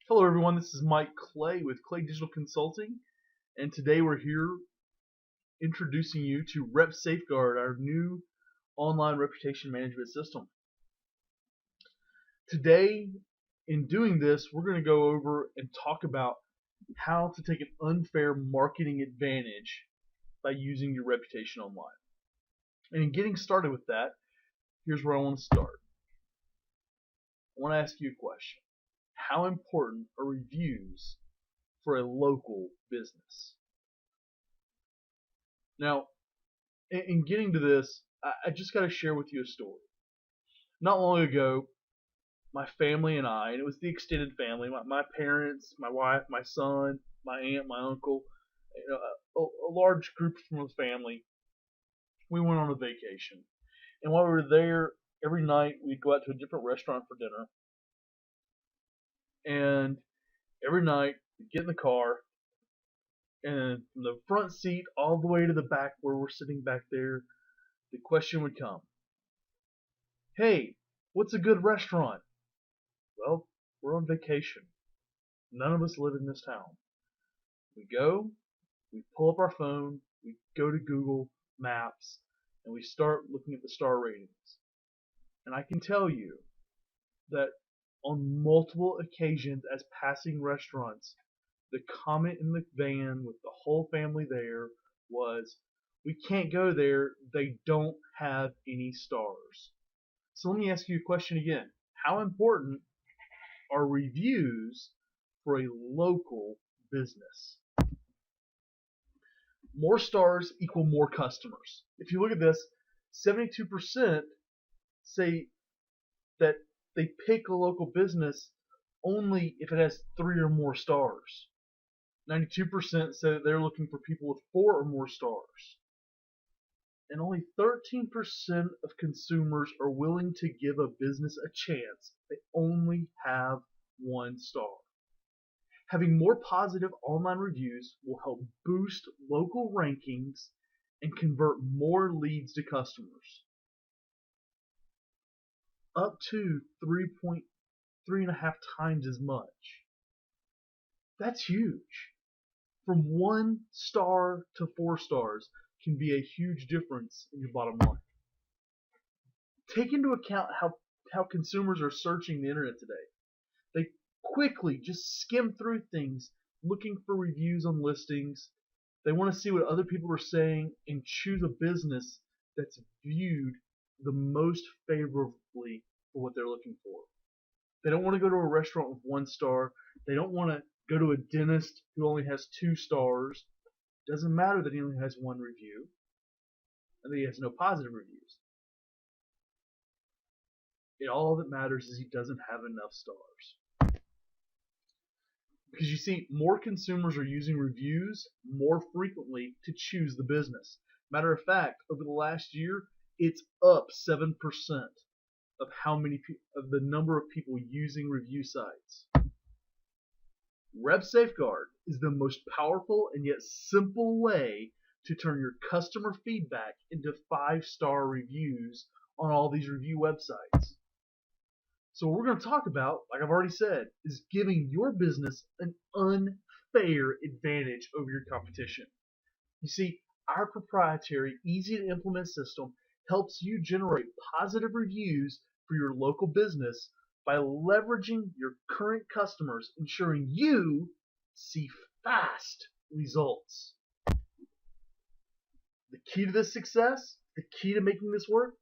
Hello everyone, this is Mike Clay with Clay Digital Consulting, and today we're here introducing you to RepSafeGuard, our new online reputation management system. Today, in doing this, we're going to go over and talk about how to take an unfair marketing advantage by using your reputation online. And in getting started with that, here's where I want to start. I want to ask you a question. How important are reviews for a local business? Now, in getting to this, I just got to share with you a story. Not long ago, my family and I, and it was the extended family, my parents, my wife, my son, my aunt, my uncle, a large group from the family, we went on a vacation. And while we were there, every night we'd go out to a different restaurant for dinner. And every night we'd get in the car, and from the front seat all the way to the back where we're sitting back there, the question would come, "Hey, what's a good restaurant?" Well, we're on vacation. None of us live in this town. We go, we pull up our phone, we go to Google Maps, and we start looking at the star ratings. And I can tell you that on multiple occasions as passing restaurants, the comment in the van with the whole family there was, "We can't go there, they don't have any stars." So let me ask you a question again. How important are reviews for a local business? More stars equal more customers. If you look at this, 72% say that they pick a local business only if it has 3 or more stars. 92% say that they're looking for people with 4 or more stars. And only 13% of consumers are willing to give a business a chance if they only have 1 star. Having more positive online reviews will help boost local rankings and convert more leads to customers. Up to 3.5 times as much. That's huge. From 1 star to 4 stars can be a huge difference in your bottom line. Take into account how consumers are searching the internet today. They quickly just skim through things looking for reviews on listings. They want to see what other people are saying and choose a business that's viewed the most favorably for what they're looking for. They don't want to go to a restaurant with 1 star. They don't want to go to a dentist who only has 2 stars. It doesn't matter that he only has 1 review and that he has no positive reviews. All that matters is he doesn't have enough stars. Because you see, more consumers are using reviews more frequently to choose the business. Matter of fact, over the last year, it's up 7% of the number of people using review sites. RepSafeGuard is the most powerful and yet simple way to turn your customer feedback into 5-star reviews on all these review websites. So what we're going to talk about, like I've already said, is giving your business an unfair advantage over your competition. You see, our proprietary, easy-to-implement system helps you generate positive reviews for your local business by leveraging your current customers, ensuring you see fast results. The key to this success, the key to making this work,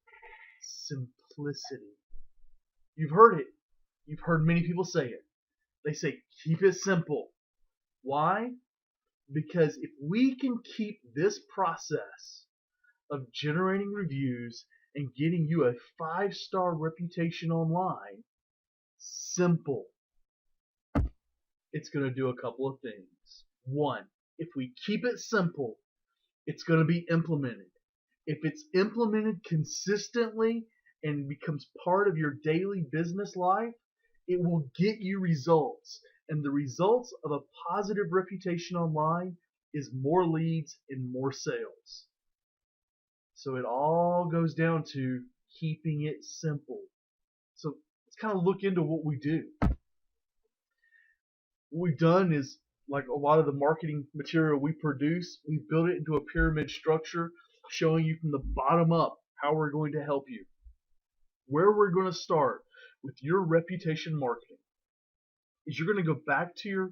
simplicity. You've heard it. You've heard many people say it. They say, keep it simple. Why? Because if we can keep this process of generating reviews and getting you a 5-star reputation online simple, it's going to do a couple of things. One, if we keep it simple, it's going to be implemented. If it's implemented consistently and becomes part of your daily business life, it will get you results. And the results of a positive reputation online is more leads and more sales. So it all goes down to keeping it simple. So let's kind of look into what we do. What we've done is, like a lot of the marketing material we produce, we build it into a pyramid structure showing you from the bottom up how we're going to help you. Where we're going to start with your reputation marketing is you're going to go back to your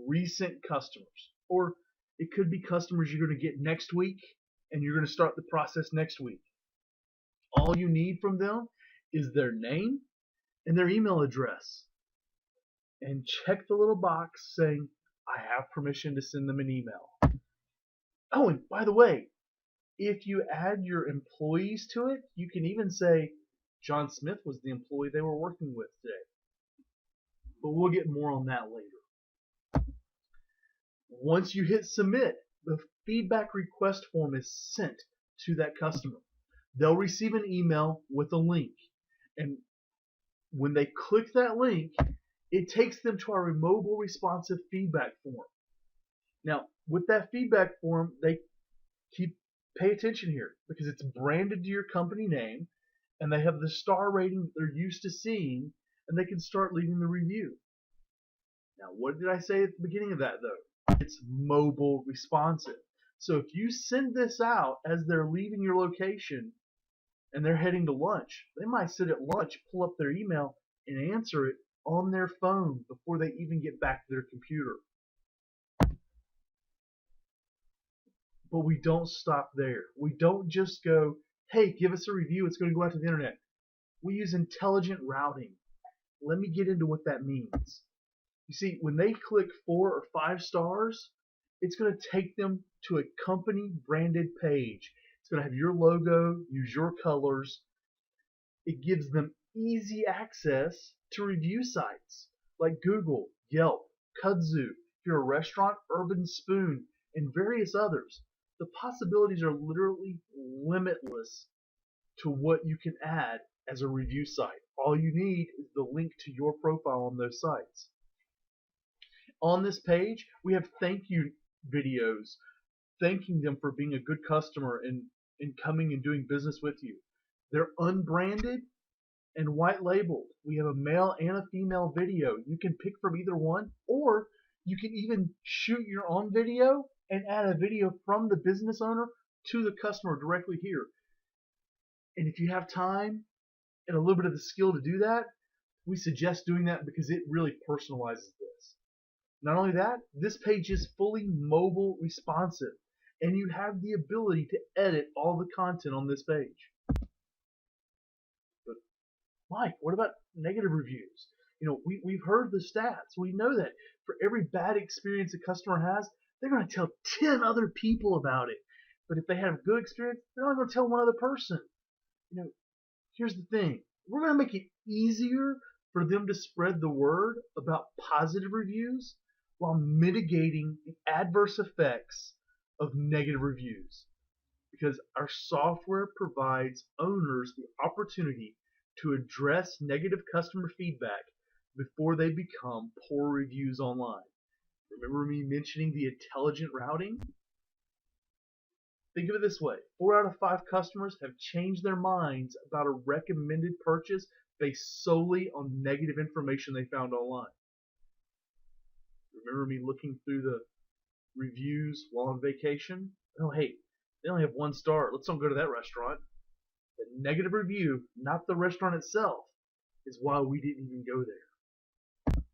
recent customers, or it could be customers you're going to get next week, and you're going to start the process next week. All you need from them is their name and their email address, and check the little box saying, I have permission to send them an email. Oh, and by the way, if you add your employees to it, you can even say John Smith was the employee they were working with today. But we'll get more on that later. Once you hit submit, the feedback request form is sent to that customer. They'll receive an email with a link, and when they click that link, it takes them to our mobile responsive feedback form. Now, with that feedback form, pay attention here, because it's branded to your company name, and they have the star rating that they're used to seeing, and they can start leaving the review. Now, what did I say at the beginning of that, though? It's mobile responsive. So if you send this out as they're leaving your location and they're heading to lunch, they might sit at lunch, pull up their email, and answer it on their phone before they even get back to their computer. But we don't stop there. We don't just go, hey, give us a review, it's going to go out to the internet. We use intelligent routing. Let me get into what that means. You see, when they click 4 or 5 stars, it's going to take them to a company branded page. It's going to have your logo, use your colors. It gives them easy access to review sites like Google, Yelp, Kudzu, if you're a restaurant, Urban Spoon, and various others. The possibilities are literally limitless to what you can add as a review site. All you need is the link to your profile on those sites. On this page, we have thank you videos thanking them for being a good customer and coming and doing business with you. They're unbranded and white labeled. We have a male and a female video. You can pick from either one, or you can even shoot your own video and add a video from the business owner to the customer directly here. And if you have time and a little bit of the skill to do that, we suggest doing that because it really personalizes this. Not only that, this page is fully mobile responsive, and you have the ability to edit all the content on this page. But Mike, what about negative reviews? We've heard the stats. We know that for every bad experience a customer has, they're going to tell 10 other people about it. But if they have a good experience, they're not going to tell one other person. Here's the thing. We're going to make it easier for them to spread the word about positive reviews while mitigating the adverse effects of negative reviews. Because our software provides owners the opportunity to address negative customer feedback before they become poor reviews online. Remember me mentioning the intelligent routing? Think of it this way. 4 out of 5 customers have changed their minds about a recommended purchase based solely on negative information they found online. Remember me looking through the reviews while on vacation? Oh, hey, they only have 1 star. Let's don't go to that restaurant. The negative review, not the restaurant itself, is why we didn't even go there.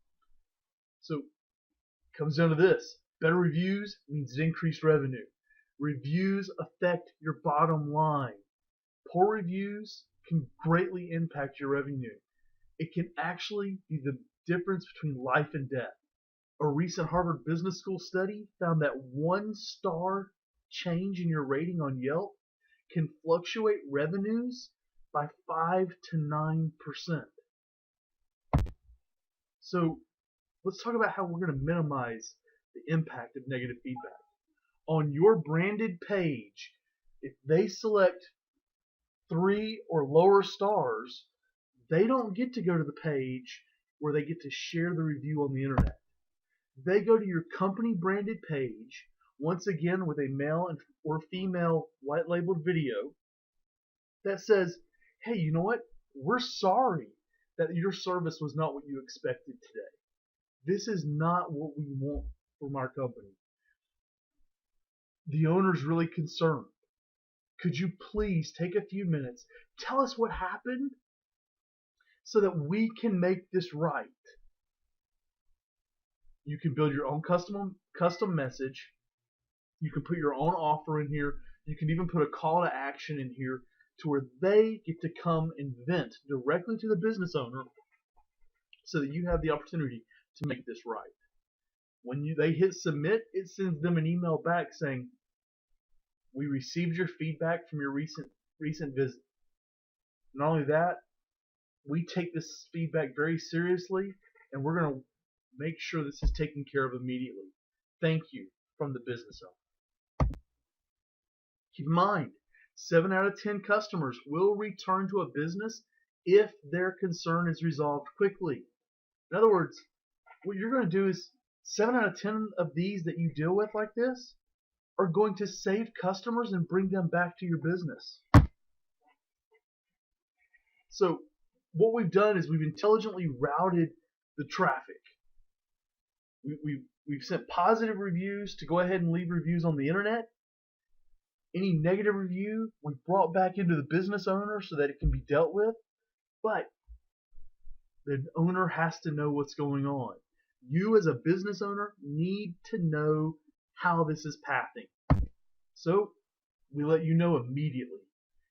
So, it comes down to this. Better reviews means increased revenue. Reviews affect your bottom line. Poor reviews can greatly impact your revenue. It can actually be the difference between life and death. A recent Harvard Business School study found that 1 star change in your rating on Yelp can fluctuate revenues by 5 to 9%. So let's talk about how we're going to minimize the impact of negative feedback. On your branded page, if they select 3 or lower stars, they don't get to go to the page where they get to share the review on the internet. They go to your company branded page, once again with a male or female white labeled video that says, hey, you know what? We're sorry that your service was not what you expected today. This is not what we want from our company. The owner's really concerned. Could you please take a few minutes, tell us what happened so that we can make this right? You can build your own custom message. You can put your own offer in here. You can even put a call to action in here to where they get to come and vent directly to the business owner so that you have the opportunity to make this right. When they hit submit, it sends them an email back saying, we received your feedback from your recent visit. Not only that, we take this feedback very seriously, and we're going to make sure this is taken care of immediately. Thank you, from the business owner. Keep in mind, 7 out of 10 customers will return to a business if their concern is resolved quickly. In other words, what you're going to do is 7 out of 10 of these that you deal with like this are going to save customers and bring them back to your business. So what we've done is we've intelligently routed the traffic. We've sent positive reviews to go ahead and leave reviews on the internet. Any negative review we brought back into the business owner so that it can be dealt with. But the owner has to know what's going on. You as a business owner need to know how this is pathing. So we let you know immediately.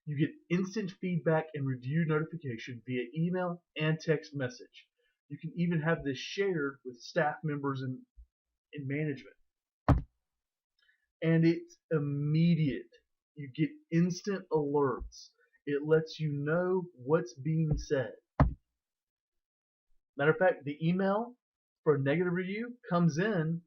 You get instant feedback and review notification via email and text message. You can even have this shared with staff members and management. And it's immediate. You get instant alerts. It lets you know what's being said. Matter of fact, the email for a negative review comes in,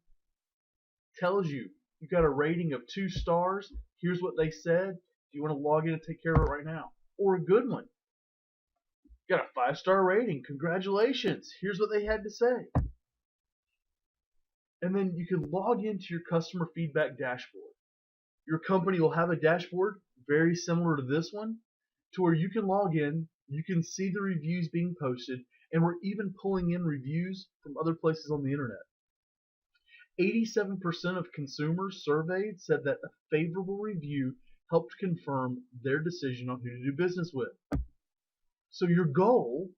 tells you got a rating of 2 stars. Here's what they said. Do you want to log in and take care of it right now? Or a good one. Got a 5-star rating. Congratulations. Here's what they had to say. And then you can log into your customer feedback dashboard. Your company will have a dashboard very similar to this one, to where you can log in, you can see the reviews being posted, and we're even pulling in reviews from other places on the internet. 87% of consumers surveyed said that a favorable review helped confirm their decision on who to do business with. So your goal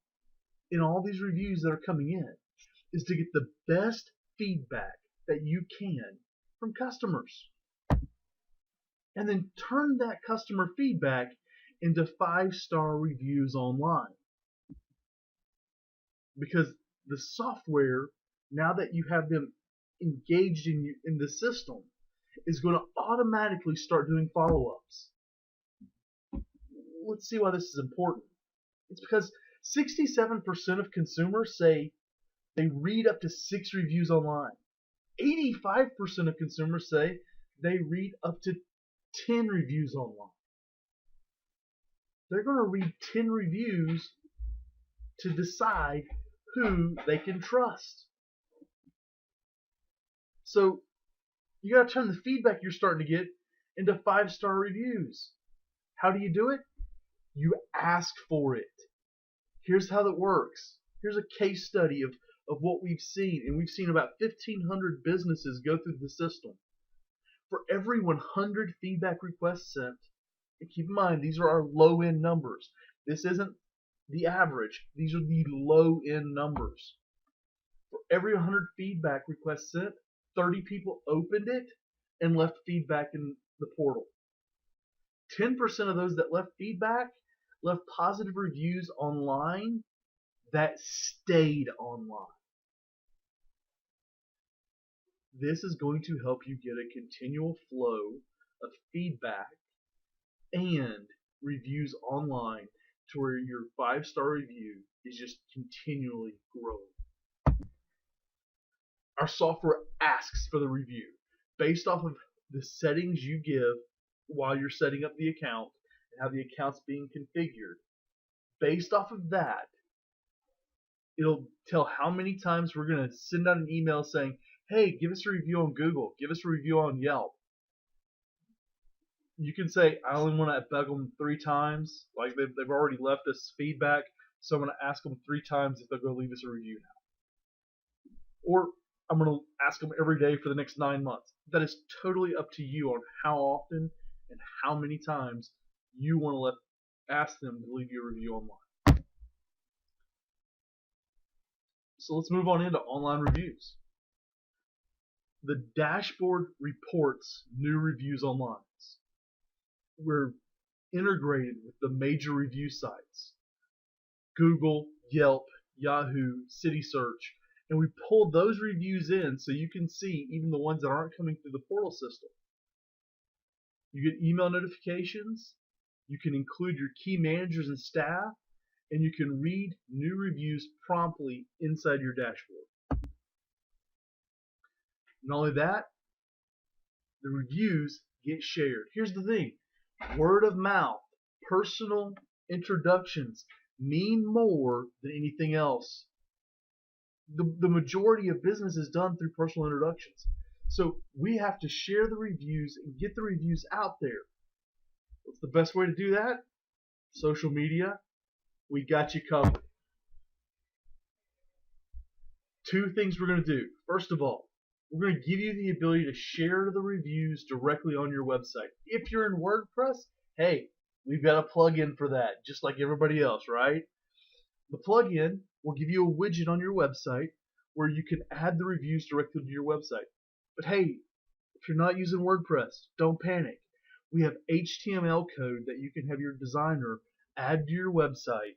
in all these reviews that are coming in is to get the best feedback that you can from customers. And then turn that customer feedback into 5-star reviews online. Because the software, now that you have them engaged in the system, is going to automatically start doing follow-ups. Let's see why this is important. It's because 67% of consumers say they read up to 6 reviews online. 85% of consumers say they read up to 10 reviews online. They're going to read 10 reviews to decide who they can trust. So you got to turn the feedback you're starting to get into 5-star reviews. How do you do it? You ask for it. Here's how that works. Here's a case study of what we've seen, and we've seen about 1,500 businesses go through the system. For every 100 feedback requests sent, and keep in mind these are our low-end numbers. This isn't the average. These are the low-end numbers. For every 100 feedback requests sent, 30 people opened it and left feedback in the portal. 10% of those that left feedback left positive reviews online that stayed online. This is going to help you get a continual flow of feedback and reviews online to where your 5-star review is just continually growing. Our software asks for the review based off of the settings you give while you're setting up the account and how the account's being configured. Based off of that, it'll tell how many times we're going to send out an email saying, hey, give us a review on Google, give us a review on Yelp. You can say, I only want to bug them 3 times. Like they've already left us feedback, so I'm going to ask them 3 times if they're going to leave us a review now. or I'm going to ask them every day for the next 9 months. That is totally up to you on how often and how many times you want to ask them to leave you a review online. So let's move on into online reviews. The dashboard reports new reviews online. We're integrated with the major review sites, Google, Yelp, Yahoo, CitySearch, and we pulled those reviews in so you can see even the ones that aren't coming through the portal system. You get email notifications, you can include your key managers and staff, and you can read new reviews promptly inside your dashboard. Not only that, the reviews get shared. Here's the thing, word of mouth, personal introductions mean more than anything else. The majority of business is done through personal introductions. So we have to share the reviews and get the reviews out there. What's the best way to do that? Social media. We got you covered. Two things we're going to do. First of all, we're going to give you the ability to share the reviews directly on your website. If you're in WordPress, hey, we've got a plugin for that, just like everybody else, right? The plugin will give you a widget on your website where you can add the reviews directly to your website. But hey, if you're not using WordPress, don't panic. We have HTML code that you can have your designer add to your website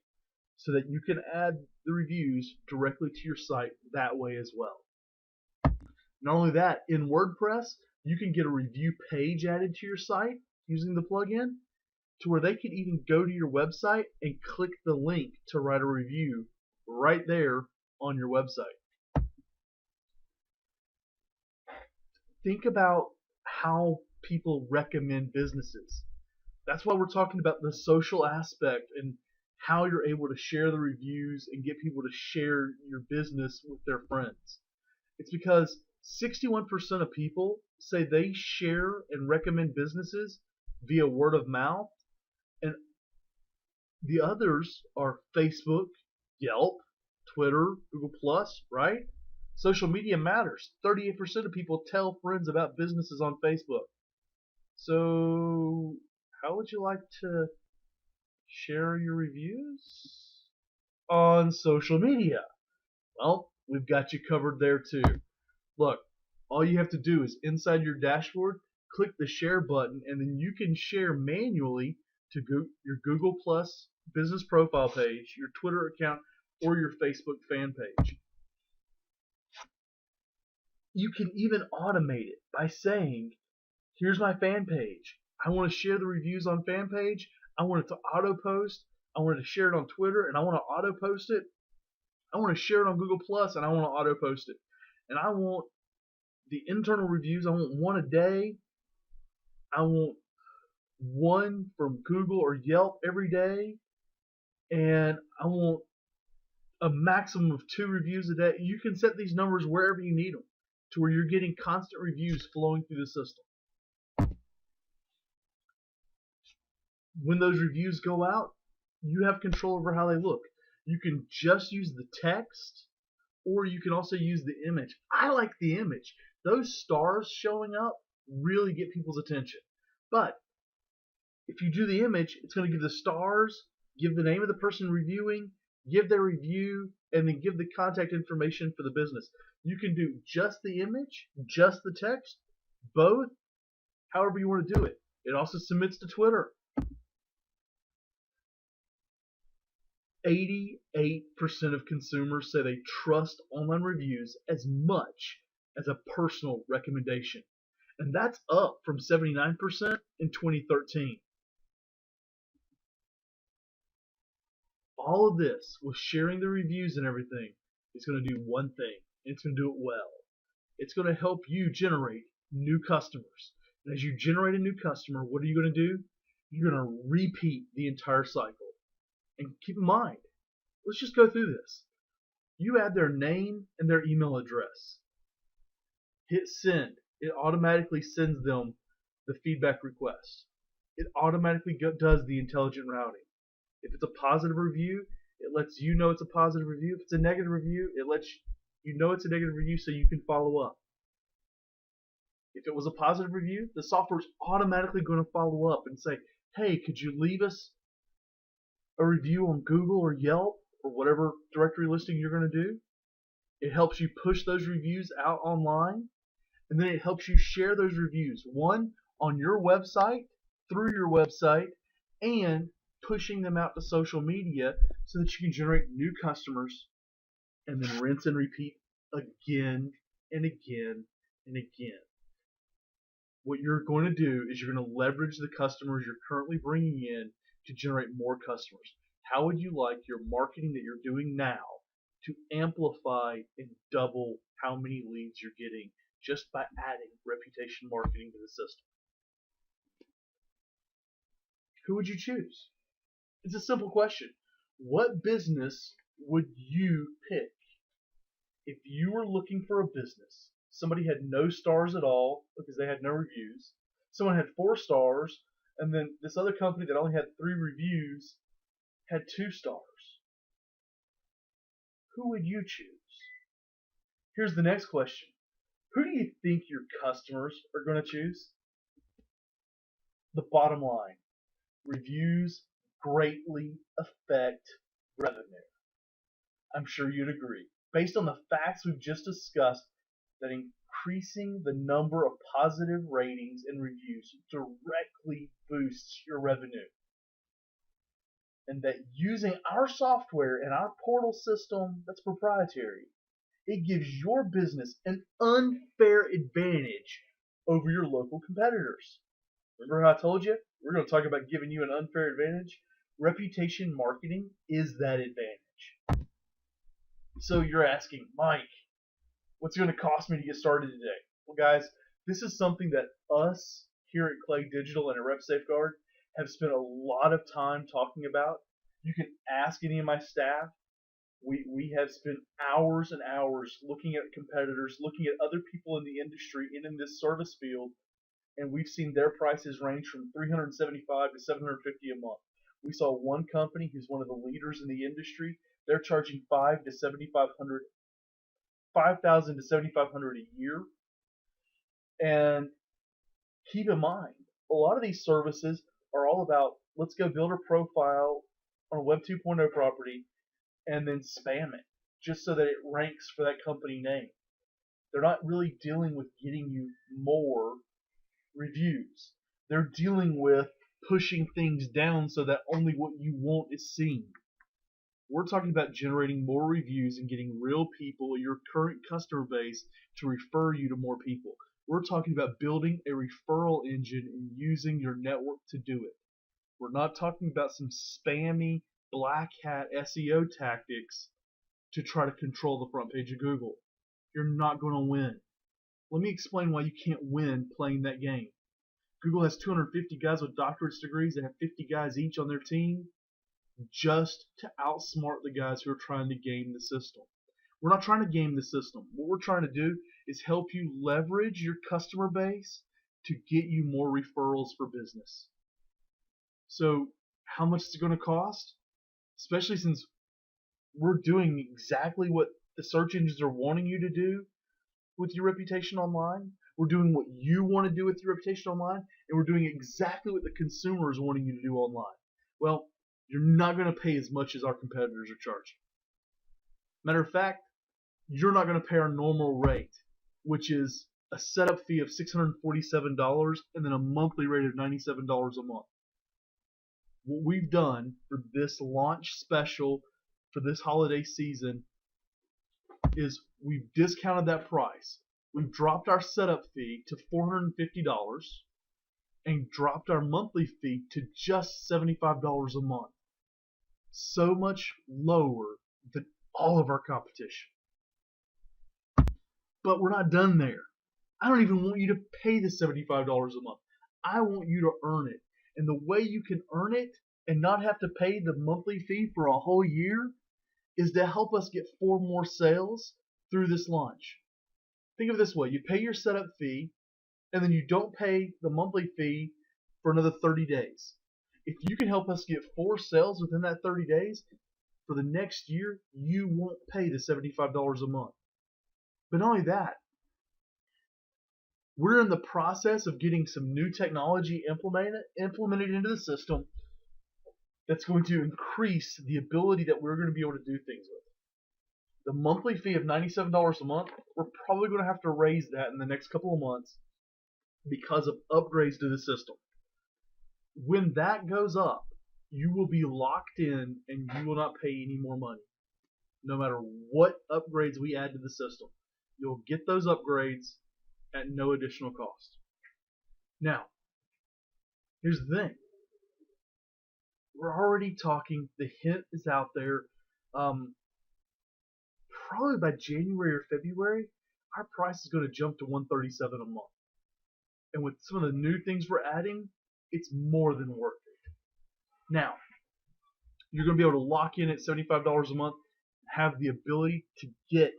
so that you can add the reviews directly to your site that way as well. Not only that, in WordPress, you can get a review page added to your site using the plugin to where they can even go to your website and click the link to write a review right there on your website. Think about how people recommend businesses. That's why we're talking about the social aspect and how you're able to share the reviews and get people to share your business with their friends. It's because 61% of people say they share and recommend businesses via word of mouth, and the others are Facebook, Yelp, Twitter, Google+, right? Social media matters. 38% of people tell friends about businesses on Facebook. So how would you like to share your reviews? On social media. Well, we've got you covered there too. Look, all you have to do is inside your dashboard, click the share button, and then you can share manually to your Google Plus business profile page, your Twitter account, or your Facebook fan page. You can even automate it by saying, here's my fan page. I want to share the reviews on fan page. I want it to auto post. I want to share it on Twitter, and I want to auto post it. I want to share it on Google Plus, and I want to auto post it. And I want the internal reviews. I want one a day. I want one from Google or Yelp every day. And I want a maximum of 2 reviews a day. You can set these numbers wherever you need them to where you're getting constant reviews flowing through the system. When those reviews go out, you have control over how they look. You can just use the text, or you can also use the image. I like the image. Those stars showing up really get people's attention. But if you do the image, it's going to give the stars, give the name of the person reviewing, give their review, and then give the contact information for the business. You can do just the image, just the text, both, however you want to do it. It also submits to Twitter. 88% of consumers say they trust online reviews as much as a personal recommendation. And that's up from 79% in 2013. All of this with sharing the reviews and everything is going to do one thing, and it's going to do it well. It's going to help you generate new customers. And as you generate a new customer, what are you going to do? You're going to repeat the entire cycle. And keep in mind, let's just go through this. You add their name and their email address. Hit send. It automatically sends them the feedback request. It automatically does the intelligent routing. If it's a positive review, it lets you know it's a positive review. If it's a negative review, it lets You know it's a negative review so you can follow up. If it was a positive review, the software is automatically going to follow up and say, hey, could you leave us a review on Google or Yelp or whatever directory listing you're going to do? It helps you push those reviews out online, and then it helps you share those reviews, one, on your website, through your website, and pushing them out to social media so that you can generate new customers and then rinse and repeat again and again and again. What you're going to do is you're going to leverage the customers you're currently bringing in to generate more customers. How would you like your marketing that you're doing now to amplify and double how many leads you're getting just by adding reputation marketing to the system? Who would you choose? It's a simple question. What business would you pick if you were looking for a business? Somebody had no stars at all because they had no reviews. Someone had 4 stars, and then this other company that only had 3 reviews had 2 stars. Who would you choose? Here's the next question. Who do you think your customers are going to choose? The bottom line. Reviews greatly affect revenue. I'm sure you'd agree. Based on the facts we've just discussed, that increasing the number of positive ratings and reviews directly boosts your revenue. And that using our software and our portal system that's proprietary, it gives your business an unfair advantage over your local competitors. Remember how I told you? We're going to talk about giving you an unfair advantage. Reputation marketing is that advantage. So you're asking, Mike, what's it going to cost me to get started today? Well, guys, this is something that us here at Clay Digital and at RepSafeGuard have spent a lot of time talking about. You can ask any of my staff. We have spent hours and hours looking at competitors, looking at other people in the industry and in this service field, and we've seen their prices range from $375 to $750 a month. We saw one company who's one of the leaders in the industry. They're charging $5,000 to $7,500 a year. And keep in mind, a lot of these services are all about, let's go build a profile on a Web 2.0 property and then spam it just so that it ranks for that company name. They're not really dealing with getting you more reviews. They're dealing with pushing things down so that only what you want is seen. We're talking about generating more reviews and getting real people, your current customer base, to refer you to more people. We're talking about building a referral engine and using your network to do it. We're not talking about some spammy black hat SEO tactics to try to control the front page of Google. You're not going to win. Let me explain why you can't win playing that game. Google has 250 guys with doctorate degrees that have 50 guys each on their team just to outsmart the guys who are trying to game the system. We're not trying to game the system. What we're trying to do is help you leverage your customer base to get you more referrals for business. So how much is it going to cost? Especially since we're doing exactly what the search engines are wanting you to do with your reputation online. We're doing what you want to do with your reputation online, and we're doing exactly what the consumer is wanting you to do online. Well, you're not going to pay as much as our competitors are charging. Matter of fact, you're not going to pay our normal rate, which is a setup fee of $647 and then a monthly rate of $97 a month. What we've done for this launch special for this holiday season is we've discounted that price. We've dropped our setup fee to $450 and dropped our monthly fee to just $75 a month. So much lower than all of our competition. But we're not done there. I don't even want you to pay the $75 a month. I want you to earn it. And the way you can earn it and not have to pay the monthly fee for a whole year is to help us get 4 more sales through this launch. Think of it this way. You pay your setup fee, and then you don't pay the monthly fee for another 30 days. If you can help us get 4 sales within that 30 days, for the next year, you won't pay the $75 a month. But not only that, we're in the process of getting some new technology implemented into the system that's going to increase the ability that we're going to be able to do things with. The monthly fee of $97 a month, we're probably going to have to raise that in the next couple of months because of upgrades to the system. When that goes up, you will be locked in and you will not pay any more money. No matter what upgrades we add to the system, you'll get those upgrades at no additional cost. Now, here's the thing. We're already talking, the hint is out there. Probably by January or February, our price is going to jump to $137 a month. And with some of the new things we're adding, it's more than worth it. Now, you're going to be able to lock in at $75 a month, have the ability to get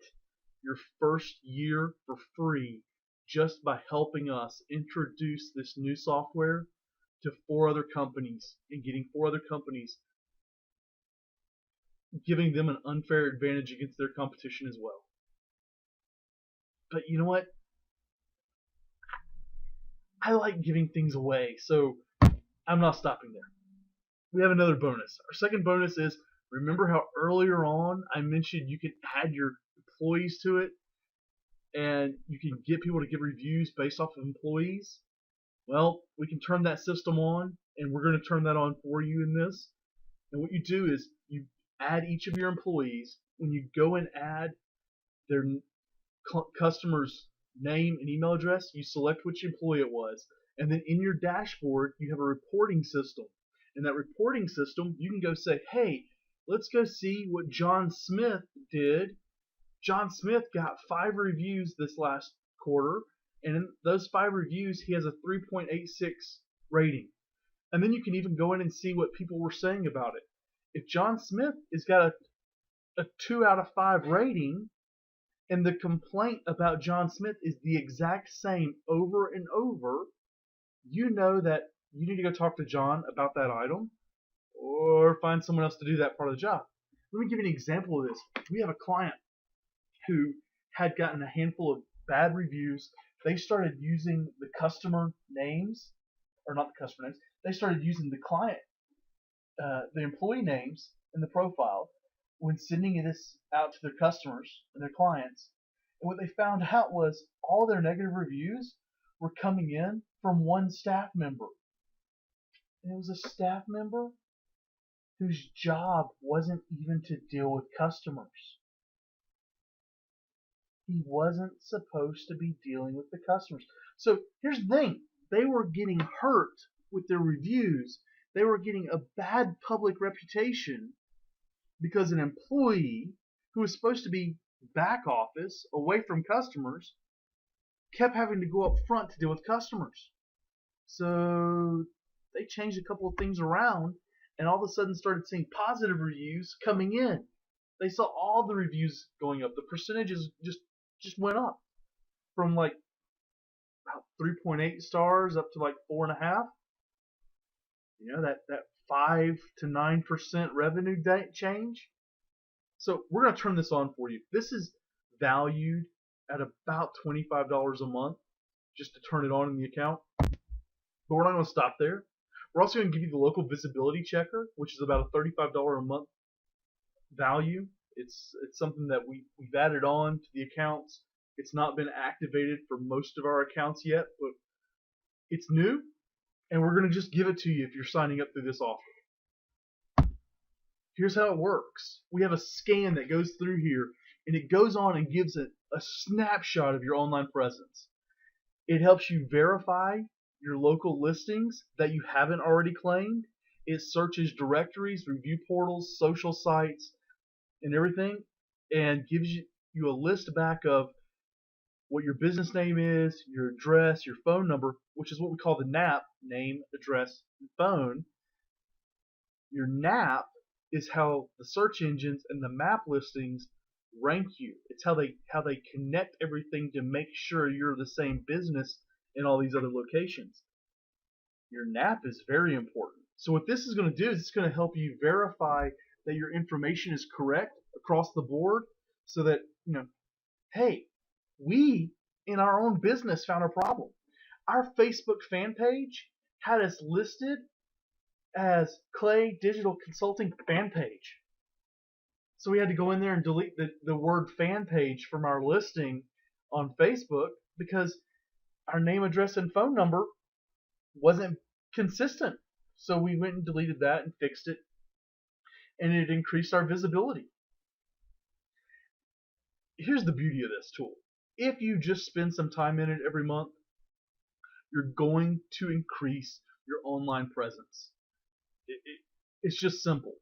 your first year for free just by helping us introduce this new software to 4 other companies and getting 4 other companies, giving them an unfair advantage against their competition as well. But you know what? I like giving things away, so I'm not stopping there. We have another bonus. Our second bonus is, remember how earlier on I mentioned you can add your employees to it and you can get people to give reviews based off of employees? Well, we can turn that system on, and we're going to turn that on for you in this. And what you do is you add each of your employees. When you go and add their customer's name and email address, you select which employee it was, and then in your dashboard you have a reporting system. In that reporting system, you can go say, hey, let's go see what John Smith did. John Smith got 5 reviews this last quarter, and in those 5 reviews he has a 3.86 rating. And then you can even go in and see what people were saying about it. If John Smith has got a 2 out of 5 rating, and the complaint about John Smith is the exact same over and over, you know that you need to go talk to John about that item or find someone else to do that part of the job. Let me give you an example of this. We have a client who had gotten a handful of bad reviews. They started using the customer names, or not the customer names, they started using the client, the employee names in the profile when sending this out to their customers and their clients. And what they found out was all their negative reviews were coming in from one staff member. And it was a staff member whose job wasn't even to deal with customers. He wasn't supposed to be dealing with the customers. So here's the thing. They were getting hurt with their reviews. They were getting a bad public reputation because an employee who was supposed to be back office, away from customers, kept having to go up front to deal with customers. So they changed a couple of things around and all of a sudden started seeing positive reviews coming in. They saw all the reviews going up. The percentages just went up from like about 3.8 stars up to like 4.5. You know, that 5 to 9% revenue change. So we're going to turn this on for you. This is valued at about $25 a month just to turn it on in the account. But we're not going to stop there. We're also going to give you the local visibility checker, which is about a $35 a month value. It's something that we've added on to the accounts. It's not been activated for most of our accounts yet, but it's new, and we're going to just give it to you if you're signing up through this offer. Here's how it works. We have a scan that goes through here, and it goes on and gives a snapshot of your online presence. It helps you verify your local listings that you haven't already claimed. It searches directories, review portals, social sites, and everything, and gives you a list back of what your business name is, your address, your phone number, which is what we call the NAP, name, address, and phone. Your NAP is how the search engines and the map listings rank you. It's how they connect everything to make sure you're the same business in all these other locations. Your NAP is very important. So what this is going to do is it's going to help you verify that your information is correct across the board, so that, hey, We, in our own business, found a problem. Our Facebook fan page had us listed as Clay Digital Consulting fan page. So we had to go in there and delete the word fan page from our listing on Facebook because our name, address, and phone number wasn't consistent. So we went and deleted that and fixed it, and it increased our visibility. Here's the beauty of this tool. If you just spend some time in it every month, you're going to increase your online presence. It's just simple.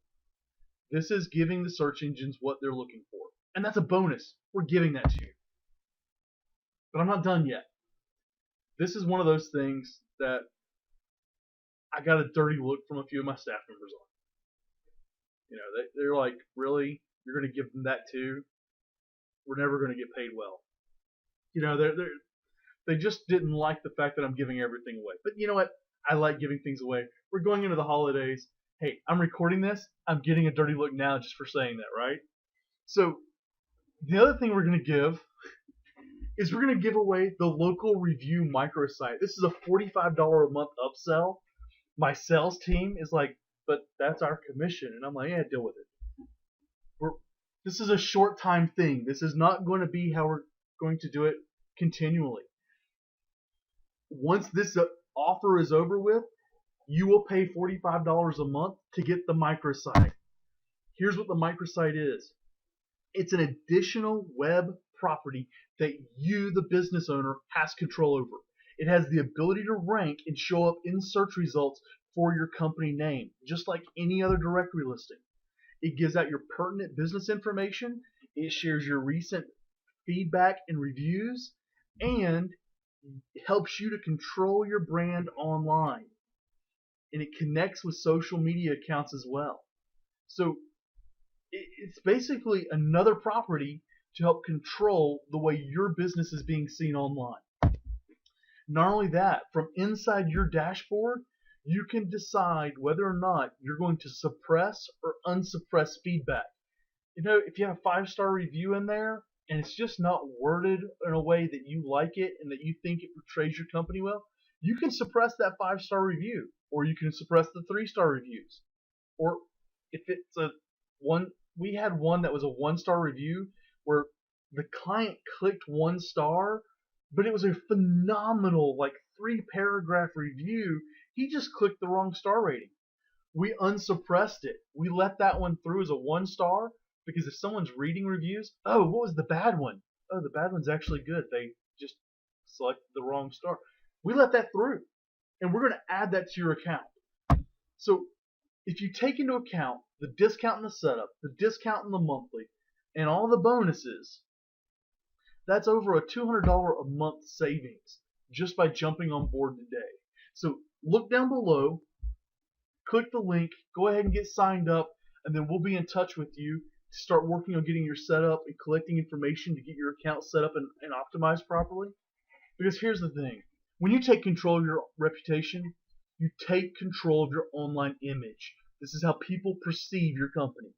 This is giving the search engines what they're looking for. And that's a bonus. We're giving that to you. But I'm not done yet. This is one of those things that I got a dirty look from a few of my staff members on. You know, they're like, really? You're going to give them that too? We're never going to get paid well. You know, they just didn't like the fact that I'm giving everything away. But you know what? I like giving things away. We're going into the holidays. Hey, I'm recording this. I'm getting a dirty look now just for saying that, right? So the other thing we're going to give is we're going to give away the local review microsite. This is a $45 a month upsell. My sales team is like, but that's our commission. And I'm like, yeah, deal with it. This is a short time thing. This is not going to be how we're going to do it continually. Once this offer is over with, you will pay $45 a month to get the microsite. Here's what the microsite is. It's an additional web property that you, the business owner, has control over. It has the ability to rank and show up in search results for your company name, just like any other directory listing. It gives out your pertinent business information. It shares your recent feedback and reviews, and it helps you to control your brand online. And it connects with social media accounts as well. So it's basically another property to help control the way your business is being seen online. Not only that, from inside your dashboard, you can decide whether or not you're going to suppress or unsuppress feedback. You know, if you have a 5-star review in there and it's just not worded in a way that you like it and that you think it portrays your company well, you can suppress that 5-star review, or you can suppress the 3-star reviews. Or if it's we had one that was a 1-star review where the client clicked 1 star, but it was a phenomenal, like 3-paragraph review. He just clicked the wrong star rating. We unsuppressed it. We let that one through as a 1 star because if someone's reading reviews, oh, what was the bad one? Oh, the bad one's actually good. They just selected the wrong star. We let that through, and we're going to add that to your account. So if you take into account the discount in the setup, the discount in the monthly, and all the bonuses, that's over a $200 a month savings just by jumping on board today. So look down below, click the link, go ahead and get signed up, and then we'll be in touch with you to start working on getting your setup and collecting information to get your account set up and optimized properly. Because here's the thing. When you take control of your reputation, you take control of your online image. This is how people perceive your company.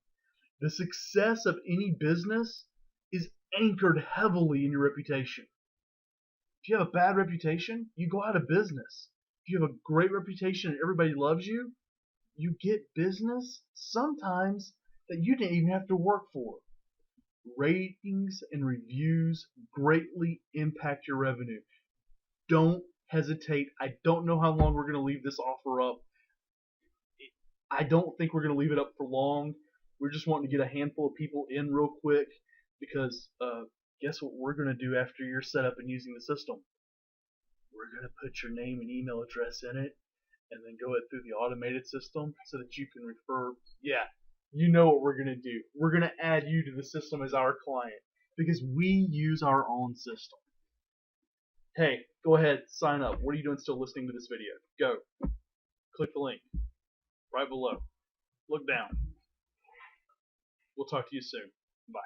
The success of any business is anchored heavily in your reputation. If you have a bad reputation, you go out of business. If you have a great reputation and everybody loves you, you get business sometimes that you didn't even have to work for. Ratings and reviews greatly impact your revenue. Don't hesitate. I don't know how long we're going to leave this offer up. I don't think we're going to leave it up for long. We're just wanting to get a handful of people in real quick because guess what we're going to do after you're set up and using the system? We're going to put your name and email address in it and then go it through the automated system so that you can refer. Yeah, you know what we're going to do. We're going to add you to the system as our client because we use our own system. Hey, go ahead, sign up. What are you doing still listening to this video? Go. Click the link right below. Look down. We'll talk to you soon. Bye.